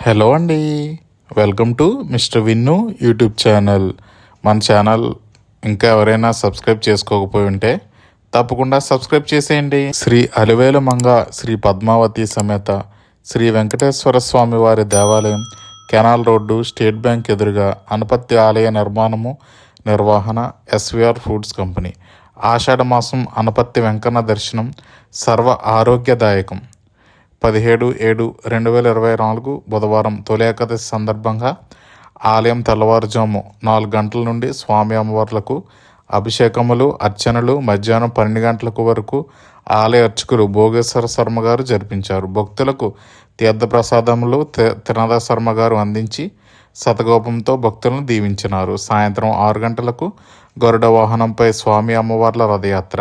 Hello అండి, welcome to mister Vinnu YouTube channel. మన channel ఇంకా ఎవరైనా సబ్స్క్రైబ్ చేసుకోకపోయి ఉంటే తప్పకుండా సబ్స్క్రైబ్ చేసేయండి. శ్రీ అలివేలు మంగ శ్రీ పద్మావతి సమేత శ్రీ వెంకటేశ్వర స్వామి వారి దేవాలయం, కెనాల్ రోడ్డు, స్టేట్ బ్యాంక్ ఎదురుగా, అనపత్తి ఆలయ నిర్మాణము నిర్వహణ ఎస్విఆర్ ఫుడ్స్ కంపెనీ. ఆషాఢ మాసం అనపత్తి వెంకన్న దర్శనం సర్వ ఆరోగ్యదాయకం. 17/7/2024 బుధవారం తొలి ఏకాదశి సందర్భంగా ఆలయం తెల్లవారుజాము 4 గంటల నుండి స్వామి అమ్మవార్లకు అభిషేకములు, అర్చనలు మధ్యాహ్నం 12 గంటలకు వరకు ఆలయ అర్చకులు భోగేశ్వర శర్మ గారు జరిపించారు. భక్తులకు తీర్థప్రసాదములు తినద శర్మ గారు అందించి శతగోపంతో భక్తులను దీవించినారు. సాయంత్రం 6 గంటలకు గరుడ వాహనంపై స్వామి అమ్మవార్ల రథయాత్ర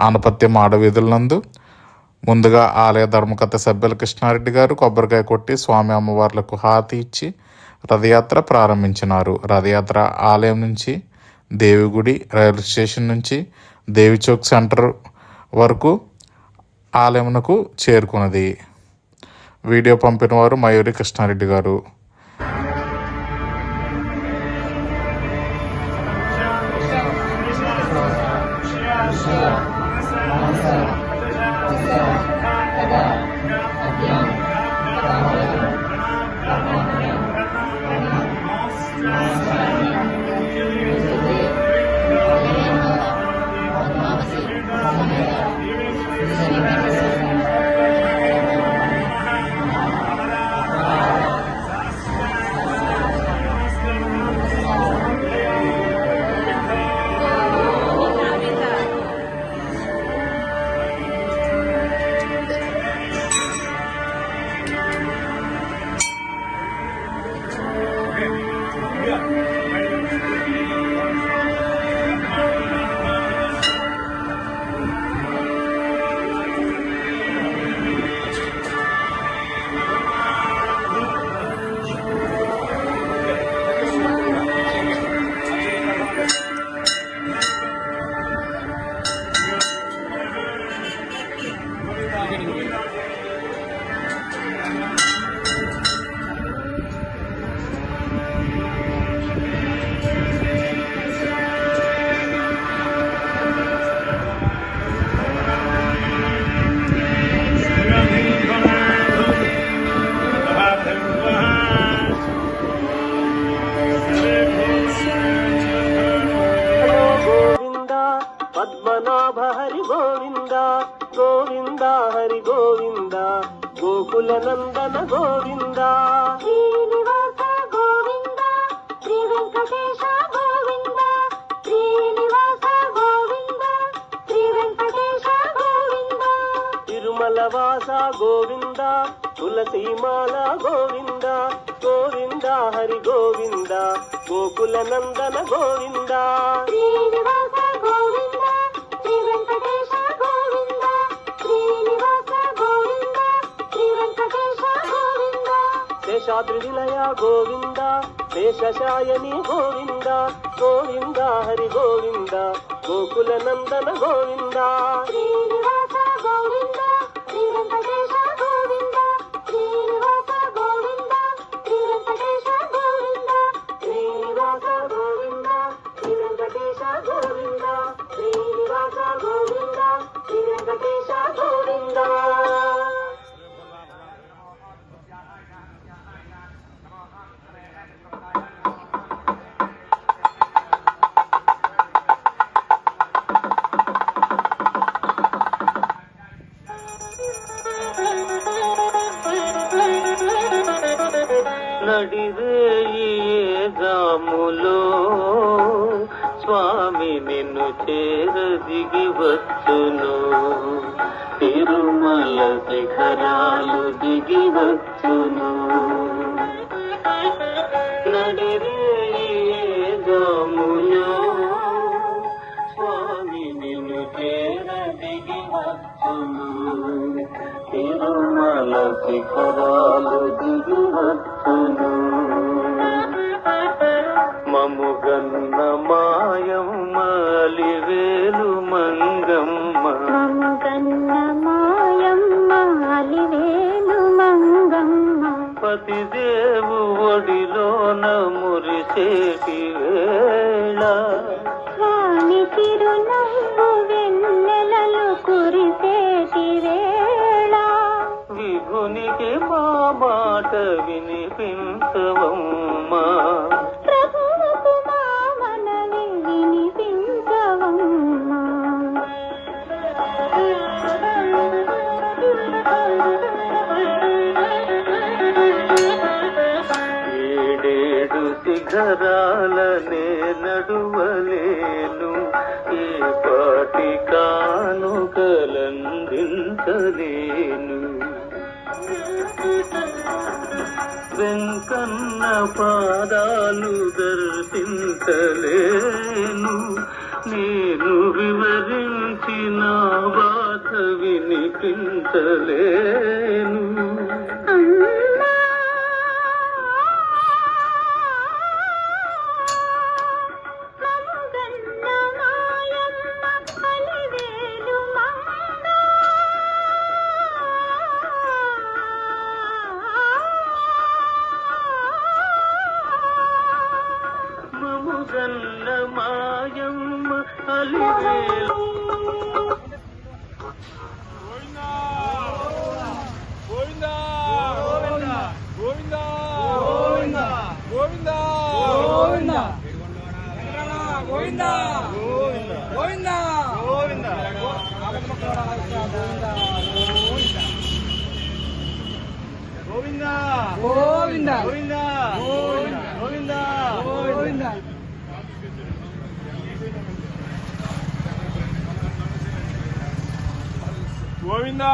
ఆనపత్తి మాడవీధులందు ముందుగా ఆలయ ధర్మకర్త సభ్యుల కృష్ణారెడ్డి గారు కొబ్బరికాయ కొట్టి స్వామి అమ్మవార్లకు హారతి ఇచ్చి రథయాత్ర ప్రారంభించినారు. రథయాత్ర ఆలయం నుంచి దేవిగుడి, రైల్వే స్టేషన్ నుంచి దేవి చౌక్ సెంటర్ వరకు ఆలయమునకు చేరుకున్నది. వీడియో పంపిన వారు మయూరి కృష్ణారెడ్డి గారు. పద్మనాభ హరి గోవింద గోవింద హరి గోవింద గోకుల నందన గోవింద శ్రీనివాస గోవింద శ్రీ వెంకటేశ గోవింద శ్రీనివాస గోవింద శ్రీ వెంకటేశ గోవింద తిరుమల వాస గోవింద తులసీమాల గోవింద గోవింద హరి గోవింద గోకుల నందన గోవింద శ్రీనివాస గోవింద శ్రీ వెంకటేశ గోవింద శ్రీనివాస గోవింద శ్రీ వెంకటేశ గోవింద శేషాద్రి నిలయ గోవింద శేషశాయని గోవింద గోవింద హరి గోవింద గోకుల నందన గోవింద శ్రీనివాస గోవింద శ్రీ వెంకటేశ గోవింద శ్రీనివాస గోవింద శ్రీ వెంకటేశ గోవింద శ్రీనివాస గోవింద శ్రీ వెంకటేశ గోవింద శ్రీనివాస గోవింద శ్రీ వెంకటేశ గోవింద. నడిరేయి జాములో స్వామి నిన్ను చేరదిగి వచ్చును, తిరుమల శిఖరాలు దిగి వచ్చును. నడిరేయి జాములో స్వామి నిన్ను చేరదిగి వచ్చును, తిరుమల శిఖరాలు దిగి వచ్చును. మముగన్న మాయమ్మ అలివేలు మంగమ్మ, మముగన్న మాయమ్మ అలివేలు మంగమ్మ, పతిదే రేవు ఒడిలోన మురిసేటి వేళ వాణి చిరునవ్వు వెన్నెలలు కురిసేటి వేళ విభునికి మా మాట వినిపించవమ్మా ప్రభువుకు మా మనవి వినిపించవమ్మా ఏడేడు శిఖరాలనే నడువలేను ఏ పాటి కానుకలందించలేను వెంకన్న పాదాలు దర్శించలేను నేను వివరించిన బాధ వినిపించలేను అమ్మా మముగన్న మాయమ్మ అలివేలు మంగ మముగన్న మాయమ్మ అలివేలు గోవిందా గోవిందా గోవిందా గోవిందా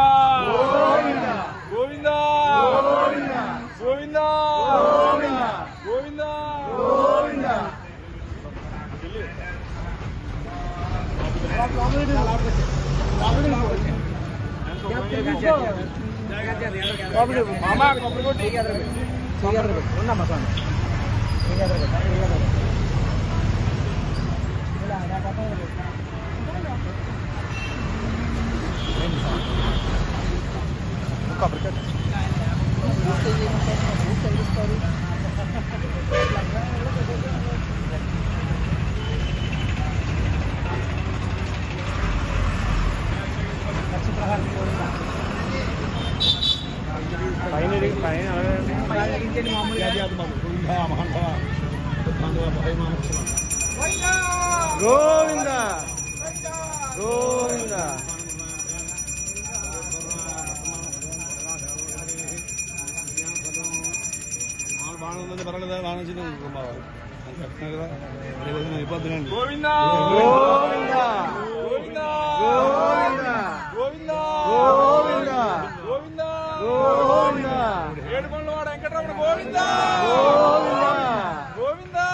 మామా కొబ్బరి కొట్టి గోవిందా గోవిందా గోవిందా గోవిందా గోవిందా గోవిందా గోవిందా గోవిందా గోవిందా ఏడుకొండల వాడ వెంకటరమణ గోవిందా గోవిందా గోవిందా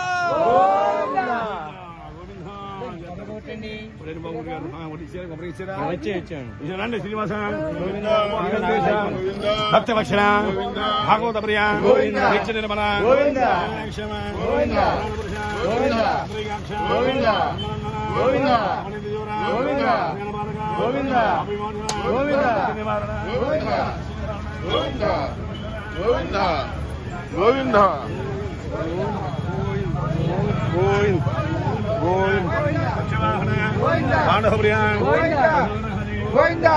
గోవిందా శ్రీనివాస భక్తవక్షణ భాగవత ప్రియ నిర్మల గోవిందా పాండవప్రియ గోవిందా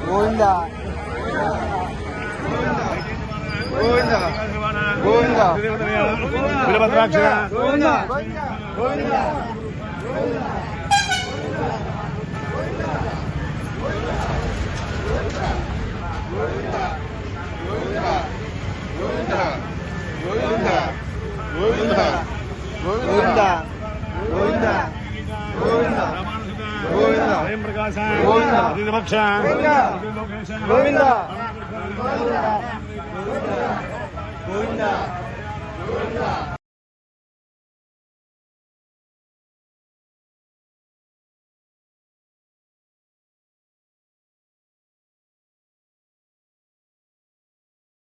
గోవిందా గోవిందా వీరభద్రాక్ష గోవింద గోవింద గోవింద గోవింద స్వయం ప్రకాశ గోవింద అతిపక్ష గోవింద గోవింద గోవింద